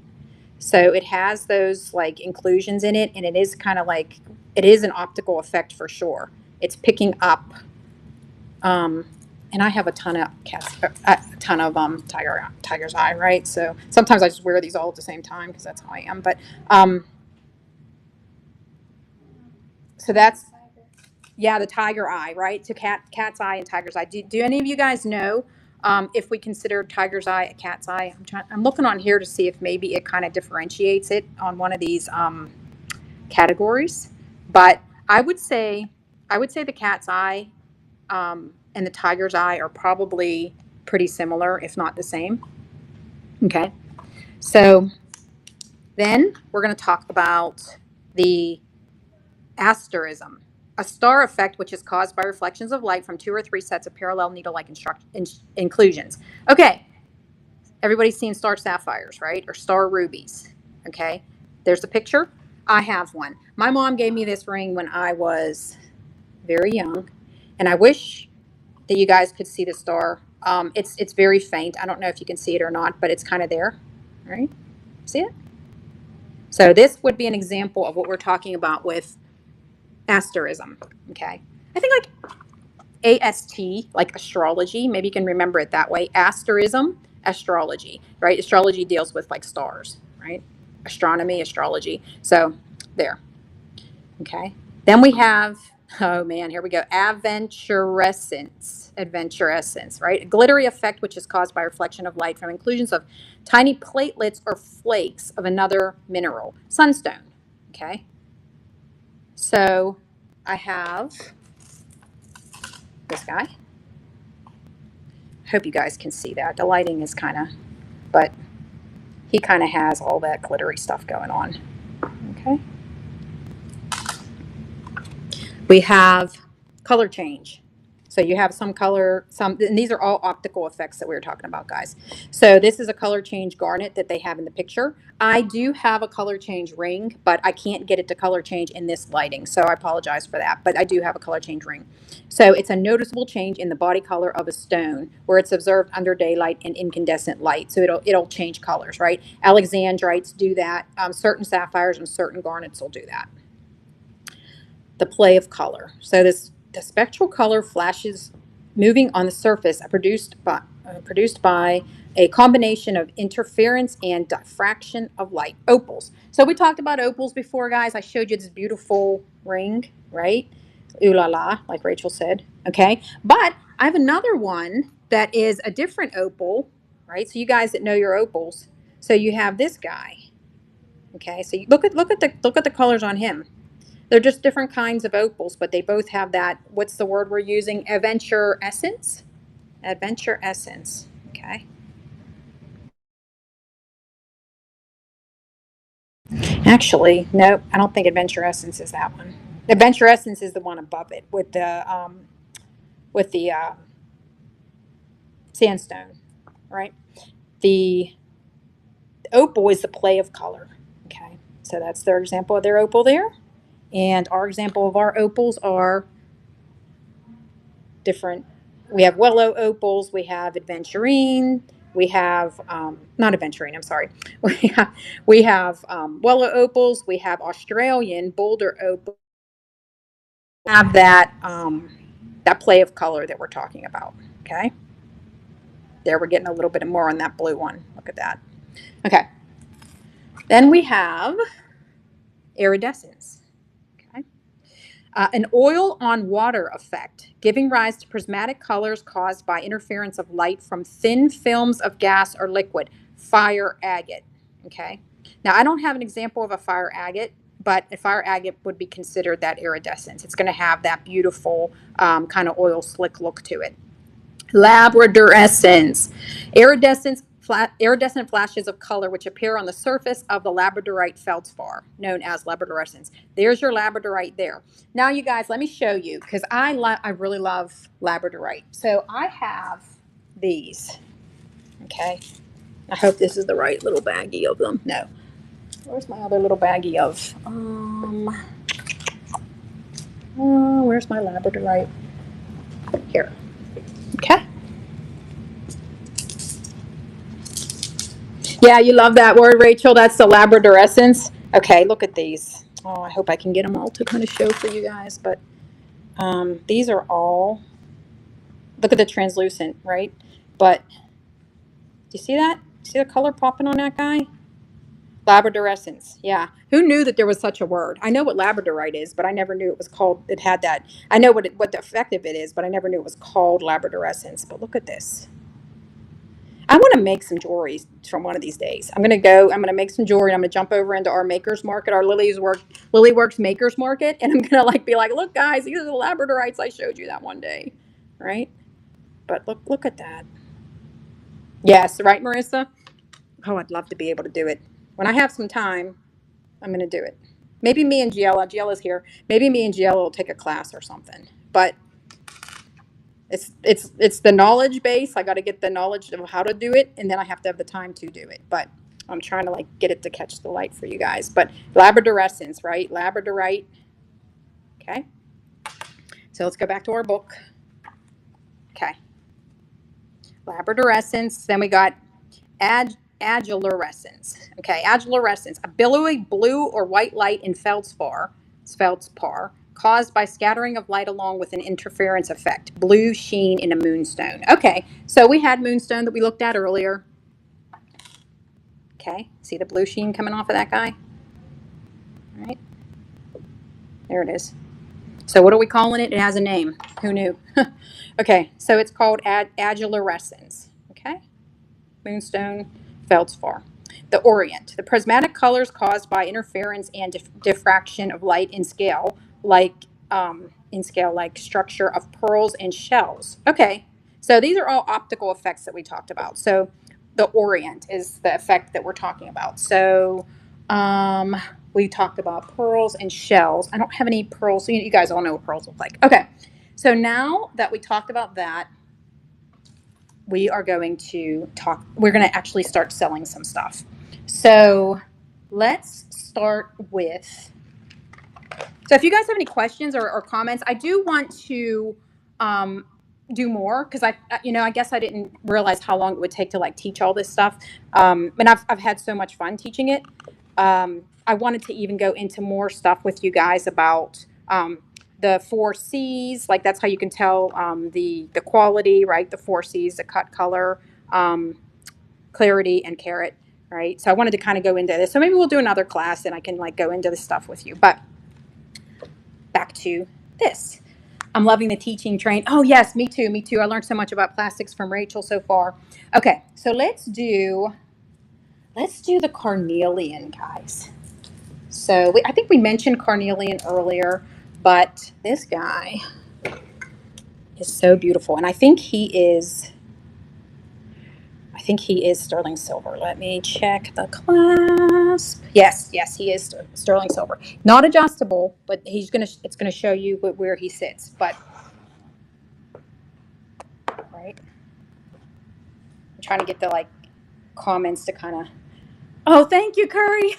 So it has those like inclusions in it, and it is kind of like, it is an optical effect for sure. It's picking up, and I have a ton of tiger's eye, right? So sometimes I just wear these all at the same time because that's how I am. But so that's, yeah, the tiger eye, right? So cat's eye and tiger's eye. Do any of you guys know if we consider tiger's eye a cat's eye? I'm looking on here to see if maybe it kind of differentiates it on one of these categories. But I would say the cat's eye and the tiger's eye are probably pretty similar, if not the same. Okay. So then we're going to talk about the asterism. a star effect, which is caused by reflections of light from 2 or 3 sets of parallel needle-like inclusions. Okay, everybody's seen star sapphires, right? Or star rubies. Okay, there's a picture. I have one. My mom gave me this ring when I was very young, and I wish that you guys could see the star. It's very faint. I don't know if you can see it or not, but it's kind of there, right? See it? So this would be an example of what we're talking about with asterism. Okay, I think like AST, like astrology. Maybe you can remember it that way. Asterism, astrology, right? Astrology deals with like stars, right? Astronomy, astrology. So there. Okay. Then we have, oh man, here we go. Aventurescence. Adventurescence, right? A glittery effect which is caused by reflection of light from inclusions of tiny platelets or flakes of another mineral. Sunstone. Okay. So I have this guy. Hope you guys can see that. The lighting is kind of, but he kind of has all that glittery stuff going on. Okay. We have color change. So you have some color, and these are all optical effects that we were talking about, guys. So this is a color change garnet that they have in the picture. I do have a color change ring, but I can't get it to color change in this lighting. So I apologize for that, but I do have a color change ring. So it's a noticeable change in the body color of a stone where it's observed under daylight and incandescent light. So it'll change colors, right? Alexandrites do that. Certain sapphires and certain garnets will do that. The play of color. So the spectral color flashes moving on the surface produced by a combination of interference and diffraction of light. Opals. So we talked about opals before, guys. I showed you this beautiful ring, right? Ooh la la, like Rachel said. Okay. But I have another one that is a different opal, right? So you guys that know your opals. So you have this guy. Okay. So you look at the colors on him. They're just different kinds of opals, but they both have that, what's the word we're using? Adventure essence? Adventure essence. Okay. Actually, no, I don't think adventure essence is that one. Adventure essence is the one above it with the sandstone, right? The opal is the play of color. Okay. So that's their example of their opal there. And our example of our opals are different. We have Wellow opals, we have Adventurine, we have not Adventurine, I'm sorry. We have Wellow opals, we have Australian Boulder opal. Have that play of color that we're talking about. Okay, there we're getting a little bit more on that blue one. Look at that. Okay, then we have iridescence. Okay. An oil on water effect, giving rise to prismatic colors caused by interference of light from thin films of gas or liquid. Fire agate. Okay. Now, I don't have an example of a fire agate, but a fire agate would be considered that iridescence. It's going to have that beautiful kind of oil slick look to it. Labradorescence. Iridescent flashes of color which appear on the surface of the labradorite feldspar, known as labradorescence. There's your labradorite there. Now, you guys, let me show you because I really love labradorite. So I have these. Okay. I hope this is the right little baggie of them. No. Where's my other little baggie of? Where's my labradorite? Here. Okay. Yeah, you love that word, Rachel. That's the labradorescence. Okay, look at these. Oh, I hope I can get them all to kind of show for you guys. But these are all, look at the translucent, right? But do you see that? See the color popping on that guy? Labradorescence. Yeah. Who knew that there was such a word? I know what labradorite is, but I never knew it was called, it had that. I know what the effect of it is, but I never knew it was called labradorescence. But look at this. I want to make some jewelry from one of these days. I'm going to make some jewelry. I'm going to jump over into our makers market, our Lily Works makers market. And I'm going to be like, look guys, these are the labradorites I showed you that one day. Right. But look at that. Yes. Right, Marissa? Oh, I'd love to be able to do it. When I have some time, I'm going to do it. Maybe me and Giela's here. Maybe me and Giella will take a class or something. But it's the knowledge base. I got to get the knowledge of how to do it, and then I have to have the time to do it. But I'm trying to like get it to catch the light for you guys. But labradorescence, right? Labradorite. Okay. So let's go back to our book. Okay. Labradorescence. Then we got agilurescence. Okay, agilurescence, a billowy blue or white light in feldspar, caused by scattering of light along with an interference effect. Blue sheen in a moonstone. Okay, so we had moonstone that we looked at earlier. Okay, see the blue sheen coming off of that guy? All right, there it is. So what are we calling it? It has a name. Who knew? Okay, so it's called agilurescence. Okay, moonstone, feldspar. The orient, the prismatic colors caused by interference and diffraction of light in scale like structure of pearls and shells. Okay, so these are all optical effects that we talked about. So the orient is the effect that we're talking about. So we talked about pearls and shells. I don't have any pearls. So you guys all know what pearls look like. Okay, so now that we talked about that, we're going to actually start selling some stuff. So let's start with, so if you guys have any questions or comments, I do want to do more because I guess I didn't realize how long it would take to like teach all this stuff. And I've had so much fun teaching it. I wanted to even go into more stuff with you guys about the 4 C's, like that's how you can tell the quality, right? The 4 C's, the cut, color, clarity, and carat, right? So I wanted to kind of go into this. So maybe we'll do another class and I can like go into this stuff with you. But back to this. I'm loving the teaching train. Oh yes, me too, me too. I learned so much about plastics from Rachel so far. Okay, so let's do the carnelian, guys. So I think we mentioned carnelian earlier, but this guy is so beautiful. And I think he is sterling silver. Let me check the clasp. Yes, he is sterling silver. Not adjustable, but it's gonna show you where he sits. But right, I'm trying to get the like comments to kind of. Oh, thank you, Curry.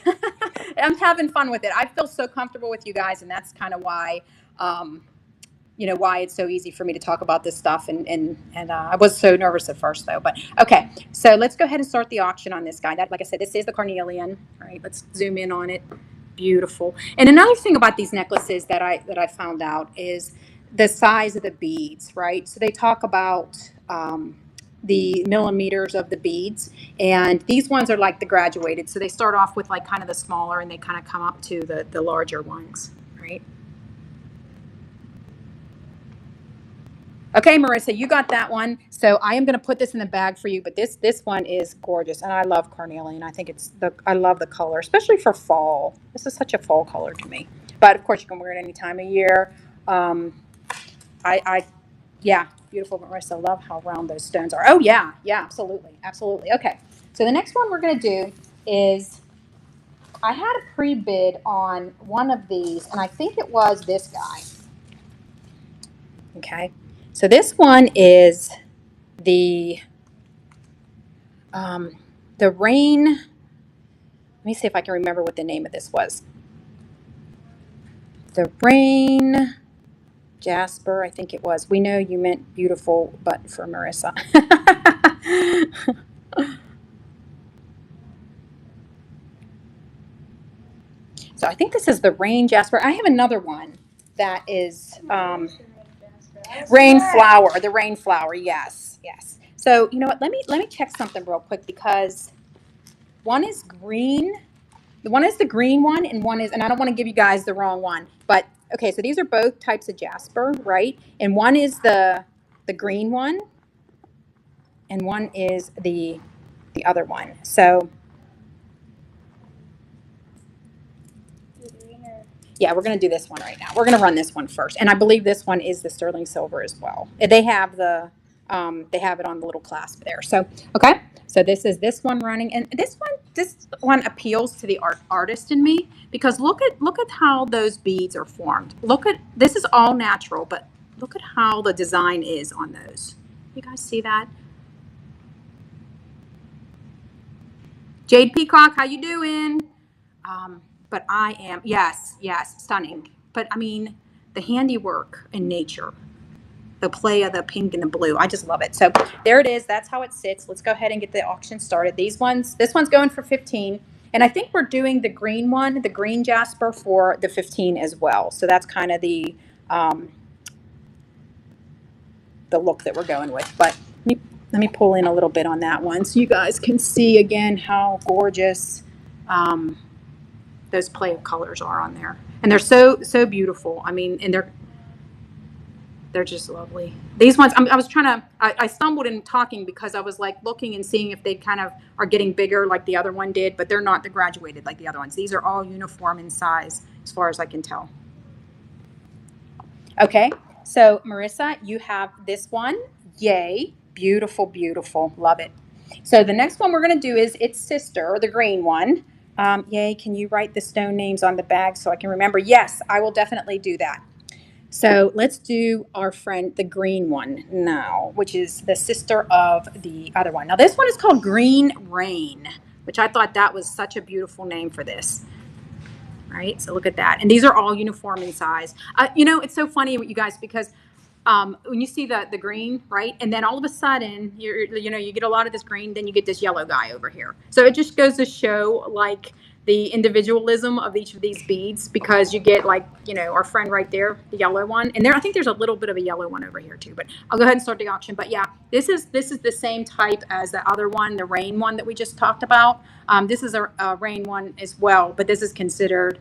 I'm having fun with it. I feel so comfortable with you guys, and that's kind of why. Why it's so easy for me to talk about this stuff. And I was so nervous at first, though. But okay, so let's go ahead and start the auction on this guy. That, like I said, this is the carnelian. Right? Let's zoom in on it. Beautiful. And another thing about these necklaces that I found out is the size of the beads. Right? So they talk about the millimeters of the beads, and these ones are like the graduated. So they start off with like kind of the smaller, and they kind of come up to the larger ones. Right? Okay, Marissa, you got that one. So I am going to put this in the bag for you, but this one is gorgeous, and I love carnelian. I think I love the color, especially for fall. This is such a fall color to me. But of course, you can wear it any time of year. Yeah, beautiful, Marissa. Love how round those stones are. Oh yeah, absolutely, absolutely. Okay, so the next one we're going to do is, I had a pre-bid on one of these, and I think it was this guy. Okay. So this one is the rain. Let me see if I can remember what the name of this was. The rain jasper, I think it was. We know you meant beautiful, but for Marissa. So I think this is the rain jasper. I have another one that is rainflower. The rainflower, yes. So you know what? Let me check something real quick, because one is green. One is the green one, and one is, and I don't want to give you guys the wrong one, but okay, so these are both types of jasper, right? And one is the green one, and one is the other one. So yeah, we're going to do this one right now. We're going to run this one first, and I believe this one is the sterling silver as well. They have they have it on the little clasp there. So okay, so this is this one running, and this one this one appeals to the artist in me, because look at how those beads are formed. Look at, this is all natural, but look at how the design is on those. You guys see that? Jade Peacock, how you doing? But I am, yes, stunning. But I mean, the handiwork in nature, the play of the pink and the blue, I just love it. So there it is. That's how it sits. Let's go ahead and get the auction started. This one's going for 15. And I think we're doing the green one, the green jasper, for the 15 as well. So that's kind of the look that we're going with. But let me pull in a little bit on that one so you guys can see again how gorgeous those play of colors are on there. And they're so beautiful. I mean, and they're just lovely. These ones, I was trying to, I stumbled in talking because I was like looking and seeing if they kind of are getting bigger like the other one did, but they're not. They're graduated like the other ones. These are all uniform in size as far as I can tell. Okay, so Marissa, you have this one. Yay, beautiful, beautiful, love it. So the next one we're going to do is its sister, the green one. Yay, can you write the stone names on the bag so I can remember? Yes, I will definitely do that. So let's do our friend, the green one now, which is the sister of the other one. Now this one is called Green Rain, which I thought that was such a beautiful name for this. Right, so look at that. And these are all uniform in size. You know, it's so funny, you guys, because when you see the green, right, and then all of a sudden you get a lot of this green, then you get this yellow guy over here. So it just goes to show like the individualism of each of these beads, because you get like, you know, our friend right there, the yellow one, and there I think there's a little bit of a yellow one over here too. But I'll go ahead and start the auction. But yeah, this is the same type as the other one, the rain one that we just talked about. This is a rain one as well, but this is considered.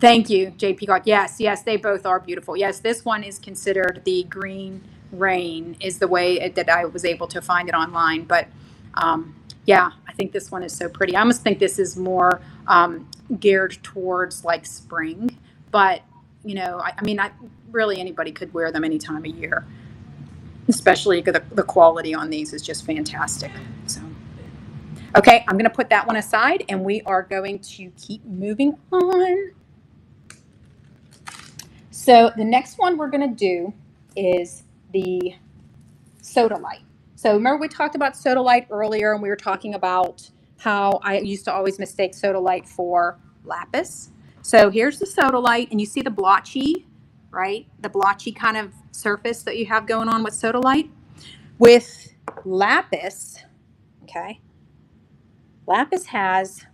Thank you, Jade Peacock. Yes, they both are beautiful. Yes, this one is considered the green rain, is the way that I was able to find it online. But yeah, I think this one is so pretty. I almost think this is more geared towards like spring. But, you know, I mean, really anybody could wear them any time of year, especially the quality on these is just fantastic. So. Okay, I'm going to put that one aside, and we are going to keep moving on. So the next one we're going to do is the sodalite. So remember we talked about sodalite earlier, and we were talking about how I used to always mistake sodalite for lapis. So here's the sodalite, and you see the blotchy, right? The blotchy kind of surface that you have going on with sodalite. With lapis, okay, lapis has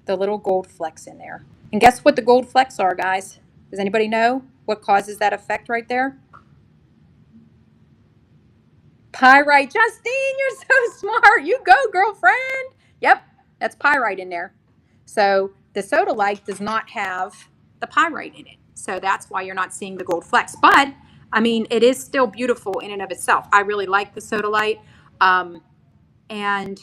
the little gold flecks in there. And guess what the gold flecks are, guys? Does anybody know what causes that effect right there? Pyrite. Justine, you're so smart. You go, girlfriend. Yep, that's pyrite in there. So the sodalite does not have the pyrite in it. So that's why you're not seeing the gold flecks. But, I mean, it is still beautiful in and of itself. I really like the sodalite. And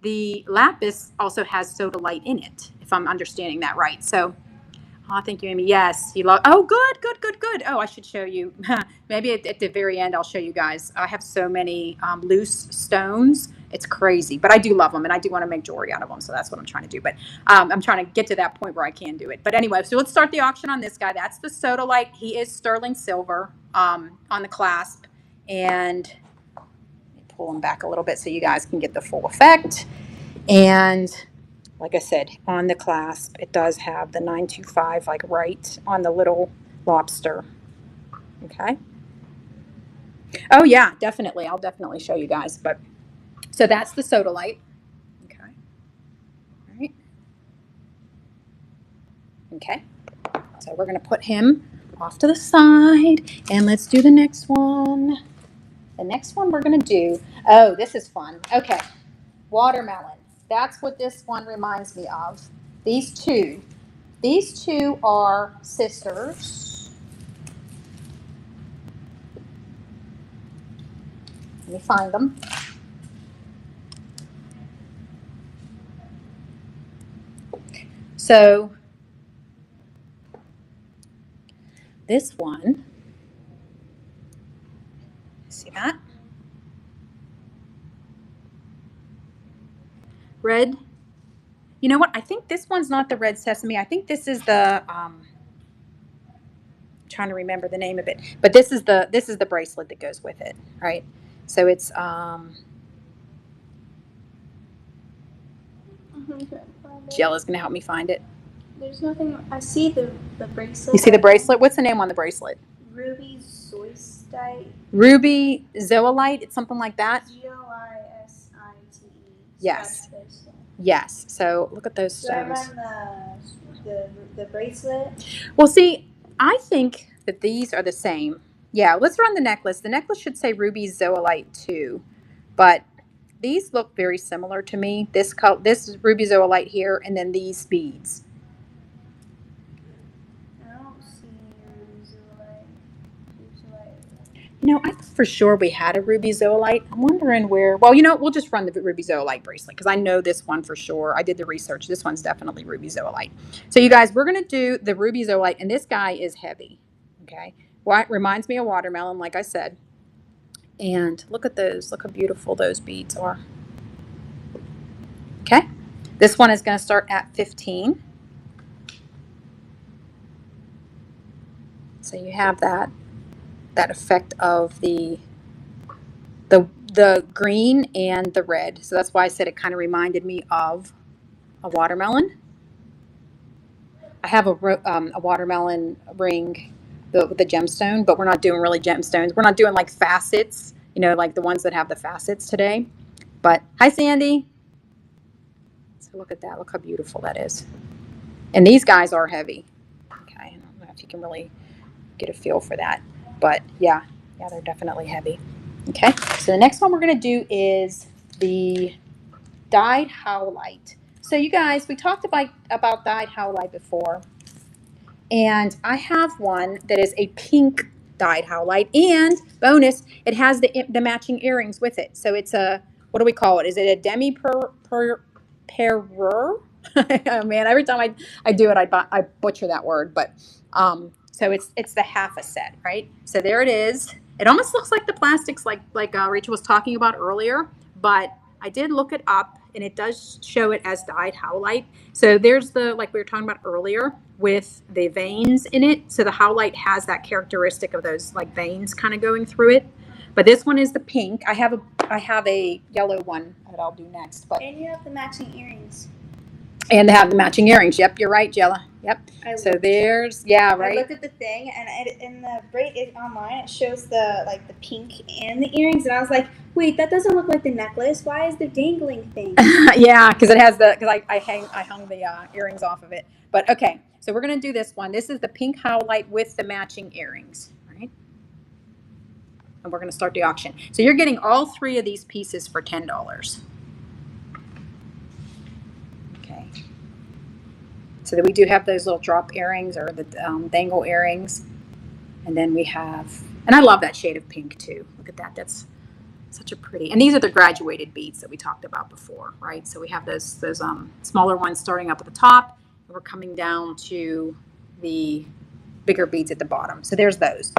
the lapis also has sodalite in it, if I'm understanding that right. So, oh, thank you, Amy. Yes, you love. Oh, good. Oh, I should show you. Maybe at the very end, I'll show you guys. I have so many loose stones. It's crazy, but I do love them, and I do want to make jewelry out of them. So that's what I'm trying to do. But I'm trying to get to that point where I can do it. But anyway, so let's start the auction on this guy. That's the sodalite. He is sterling silver on the clasp, and pull them back a little bit so you guys can get the full effect. And like I said, on the clasp, it does have the 925 like right on the little lobster. Okay. Oh yeah, definitely. I'll definitely show you guys. But so that's the sodalite. Okay. All right. Okay. So we're going to put him off to the side, and let's do the next one. The next one we're going to do, oh, this is fun. Okay, watermelon. That's what this one reminds me of. These two are sisters. Let me find them. So this one, see that? red. You know what? I think this one's not the red sesame. I think this is the trying to remember the name of it, but this is the bracelet that goes with it, right? So it's Jella's gonna help me find it. There's nothing. I see the bracelet. You see the bracelet? What's the name on the bracelet? Ruby zoistite. Ruby zoolite. It's something like that. Golisite. Yes. Yes. So look at those stones. Do I run the bracelet? Well, see, I think that these are the same. Yeah, let's run the necklace. The necklace should say ruby zoolite too, but these look very similar to me. This is ruby zoolite here, and then these beads. I don't see ruby zoolite. You know, I thought for sure we had a ruby zoolite. I'm wondering where. Well, you know, we'll just run the ruby zoolite bracelet because I know this one for sure. I did the research. This one's definitely ruby zoolite. So, you guys, we're going to do the ruby zoolite, and this guy is heavy. Okay. Well, it reminds me of watermelon, like I said. And look at those. Look how beautiful those beads are. Okay. This one is going to start at 15. So you have that effect of the green and the red. So that's why I said it kind of reminded me of a watermelon. I have a watermelon ring with the gemstone, but we're not doing really gemstones. We're not doing like facets, you know, like the ones that have the facets today. But hi, Sandy. So look at that. Look how beautiful that is. And these guys are heavy. Okay, I don't know if you can really get a feel for that, but yeah, they're definitely heavy. Okay, so the next one we're going to do is the dyed howlite. So you guys, we talked about dyed howlite before, and I have one that is a pink dyed howlite, and bonus, it has the matching earrings with it. So it's a, what do we call it? Is it a demi perrure? Oh man, every time I do it, I butcher that word, but so it's the half a set, right? So there it is. It almost looks like the plastics like Rachel was talking about earlier, but I did look it up and it does show it as dyed howlite. So there's the, like we were talking about earlier with the veins in it. So the howlite has that characteristic of those like veins kind of going through it. But this one is the pink. I have a yellow one that I'll do next. But and you have the matching earrings. And they have the matching earrings. Yep, you're right, Jella. Yep. So there's, yeah, right. I looked at the thing, and in the bracelet online, it shows the pink and the earrings, and I was like, wait, that doesn't look like the necklace. Why is the dangling thing? Yeah, because it has I hung the earrings off of it. But okay, so we're gonna do this one. This is the pink howlite with the matching earrings, right? And we're gonna start the auction. So you're getting all three of these pieces for $10. So that we do have those little drop earrings or the dangle earrings. And then we have, and I love that shade of pink too. Look at that. That's such a pretty, and these are the graduated beads that we talked about before, right? So we have those smaller ones starting up at the top, and we're coming down to the bigger beads at the bottom. So there's those.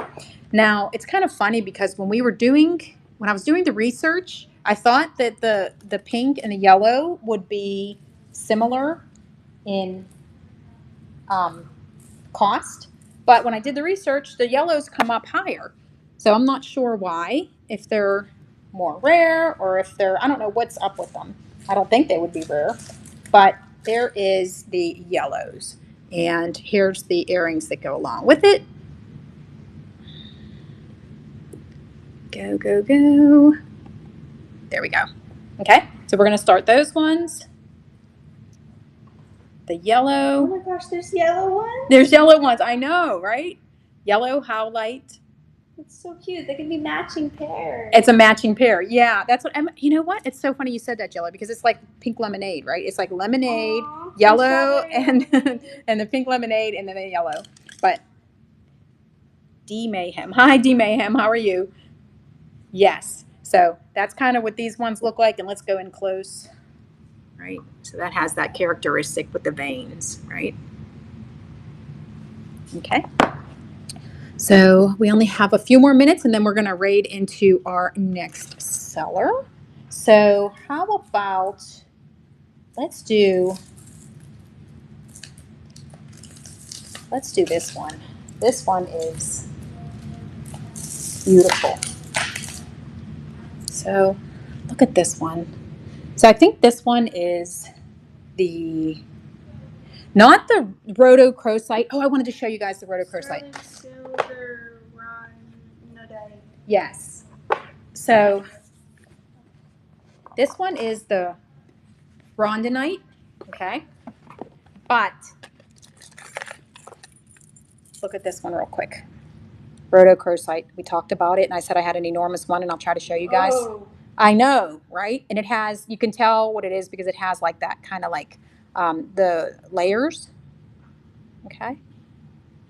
Now, it's kind of funny because when I was doing the research, I thought that the pink and the yellow would be similar in cost, but when I did the research, the yellows come up higher. So I'm not sure why, if they're more rare or if they're, I don't know what's up with them. I don't think they would be rare, but there is the yellows, and here's the earrings that go along with it. Go, go, go. There we go. Okay, so we're going to start those ones. The yellow. Oh my gosh, there's yellow ones? There's yellow ones. I know, right? Yellow howlite. It's so cute. They can be matching pairs. It's a matching pair. Yeah, that's what you know what? It's so funny you said that, Jello, because it's like pink lemonade, right? It's like lemonade, yellow, and and the pink lemonade, and then the yellow. But D Mayhem. Hi, D Mayhem. How are you? Yes. So that's kind of what these ones look like. And let's go in close. Right? So that has that characteristic with the veins, right? Okay. So we only have a few more minutes and then we're going to raid into our next seller. So how about let's do this one. This one is beautiful. So look at this one. So I think this one is not the rhodochrosite. Oh, I wanted to show you guys the rhodochrosite. Silver rhodonite. Yes. So this one is the rhodonite, okay? But look at this one real quick. Rhodochrosite. We talked about it, and I said I had an enormous one, and I'll try to show you guys. Oh. I know, right? And it has, you can tell what it is because it has like that kind of like the layers, okay?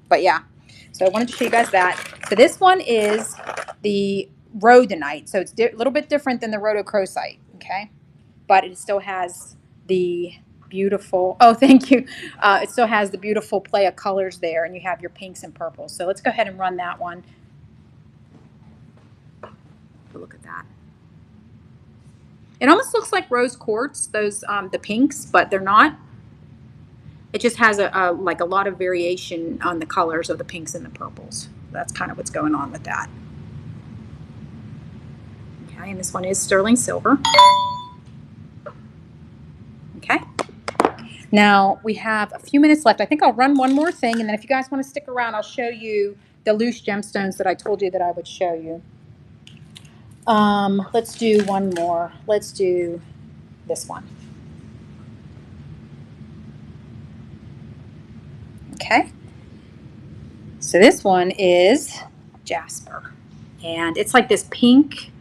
But yeah, so I wanted to show you guys that. So this one is the rhodonite. So it's a little bit different than the rhodochrosite, okay? But it still has the beautiful, oh, thank you. It still has the beautiful play of colors there, and you have your pinks and purples. So let's go ahead and run that one. Look at that. It almost looks like rose quartz, those the pinks, but they're not. It just has like a lot of variation on the colors of the pinks and the purples. That's kind of what's going on with that. Okay, and this one is sterling silver. Okay. Now we have a few minutes left. I think I'll run one more thing, and then if you guys want to stick around, I'll show you the loose gemstones that I told you that I would show you. Let's do one more. Let's do this one. Okay. So this one is jasper, and it's like this pink.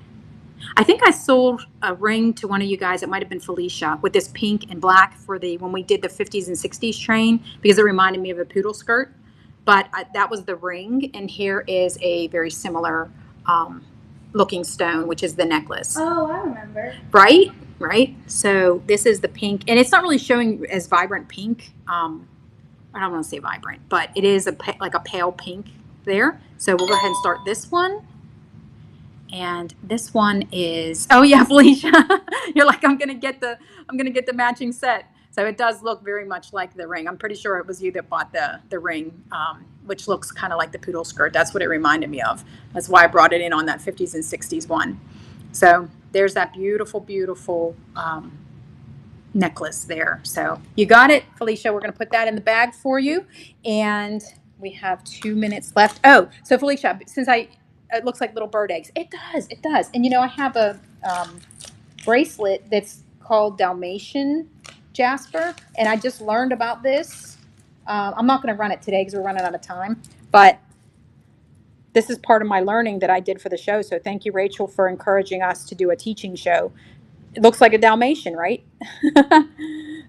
I think I sold a ring to one of you guys. It might have been Felicia with this pink and black for when we did the 50s and 60s train because it reminded me of a poodle skirt. But that was the ring, and here is a very similar looking stone, which is the necklace. Oh, I remember. Right, right. So this is the pink, and it's not really showing as vibrant pink. I don't want to say vibrant, but it is like a pale pink there. So we'll go ahead and start this one. And this one is, oh yeah, Felicia, you're like, I'm gonna get the matching set. So it does look very much like the ring. I'm pretty sure it was you that bought the ring, which looks kind of like the poodle skirt. That's what it reminded me of. That's why I brought it in on that 50s and 60s one. So there's that beautiful, beautiful necklace there. So you got it, Felicia. We're gonna put that in the bag for you, and we have 2 minutes left. Oh, so Felicia, since it looks like little bird eggs. It does. It does. And, you know, I have a bracelet that's called Dalmatian jasper, and I just learned about this. I'm not going to run it today because we're running out of time, but this is part of my learning that I did for the show. So thank you, Rachel, for encouraging us to do a teaching show. It looks like a Dalmatian, right?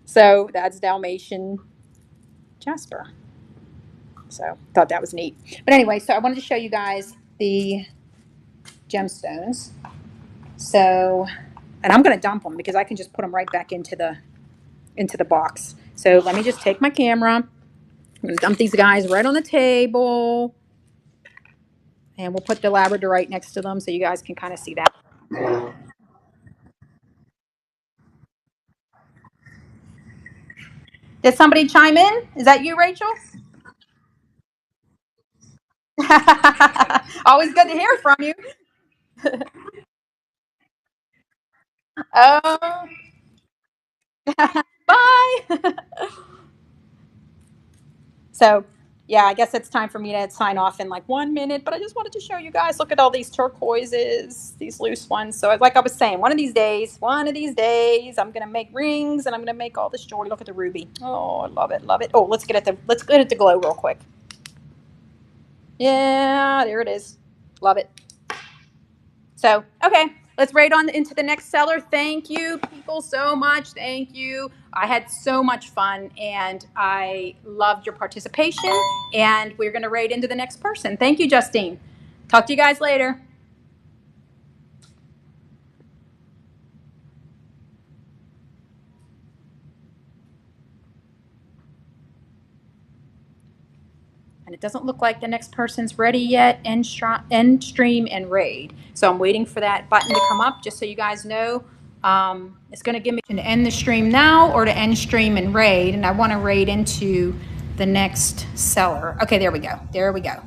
So that's Dalmatian jasper. So thought that was neat. But anyway, so I wanted to show you guys the gemstones. So, and I'm going to dump them because I can just put them right back into the box. So let me just take my camera. I'm going to dump these guys right on the table. And we'll put the labradorite next to them so you guys can kind of see that. Did somebody chime in? Is that you, Rachel? Always good to hear from you. Oh, bye. So, yeah, I guess it's time for me to sign off in like 1 minute, but I just wanted to show you guys, look at all these turquoises, these loose ones. So like I was saying, one of these days, I'm going to make rings and I'm going to make all this jewelry. Look at the ruby. Oh, I love it. Love it. Oh, let's get it to glow real quick. Yeah, there it is. Love it. So, okay, let's raid on into the next seller. Thank you, people, so much. Thank you. I had so much fun, and I loved your participation. And we're going to raid into the next person. Thank you, Justine. Talk to you guys later. And it doesn't look like the next person's ready yet. End stream and raid. So I'm waiting for that button to come up just so you guys know It's going to give me to end the stream now or to end stream and raid. And I want to raid into the next seller. Okay, there we go. There we go.